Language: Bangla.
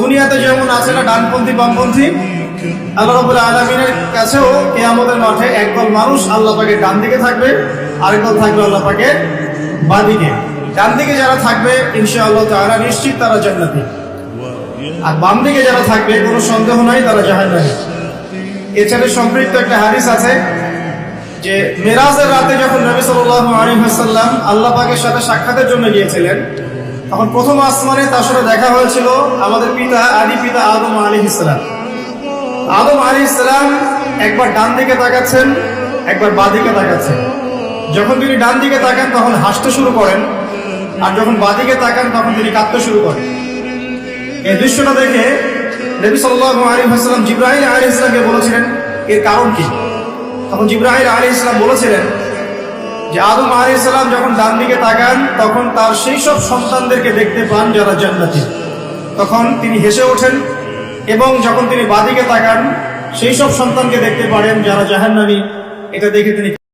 দুনিয়াতে যেমন আছে না ডানপন্থী বামপন্থী, আল্লাহ রাব্বুল আলামিনের কাছেও কিয়ামতের মাঠে একদল মানুষ আল্লাহ পাকের ডান দিকে থাকবে, আরেকদল থাকবে আল্লাহ পাকের বাম দিকে। ডান দিকে যারা থাকবে ইনশাআল্লাহ তাআলা নিশ্চিত তারা জান্নাতি, আর বাম দিকে যারা থাকবে কোনো সন্দেহ নাই তারা জাহান্নামী। এর সাথে সম্পৃক্ত একটা হাদিস আছে যে মেরাজের রাতে যখন নবী সাল্লাল্লাহু আলাইহি ওয়াসাল্লাম আল্লাহ পাকের সাথে সাক্ষাতের জন্য গিয়েছিলেন, তখন প্রথম আসমানে তার সাথে দেখা হয়েছিল আমাদের পিতা, আদি পিতা আদম আলাইহিস সালাম। আদম আলাইহিস সালাম একবার ডান দিকে তাকাচ্ছেন, একবার বাঁ দিকে তাকাচ্ছেন। যখন তিনি ডান দিকে তাকান তখন হাসতে শুরু করেন, আর যখন বাঁ দিকে তাকান তখন তিনি কাঁদতে শুরু করেন। এই দৃশ্যটা দেখে নবী সাল্লাল্লাহু আলাইহি ওয়াসাল্লাম জিবরাইল আলাইহিস সালামকে বলেছিলেন এর কারণ কি। তখন জিবরাইল আলাইহিস সালাম বলেছিলেন যে আদম আলাইহিস সালাম যখন ডান দিকে তাকান তখন তার সেই সব সন্তানদেরকে দেখতে পান যারা জান্নাতি, তখন তিনি হেসে ওঠেন, এবং যখন তিনি বাঁ দিকে তাকান সেই সব সন্তানকে দেখতে পারেন যারা জাহান্নামী। এটা দেখে তিনি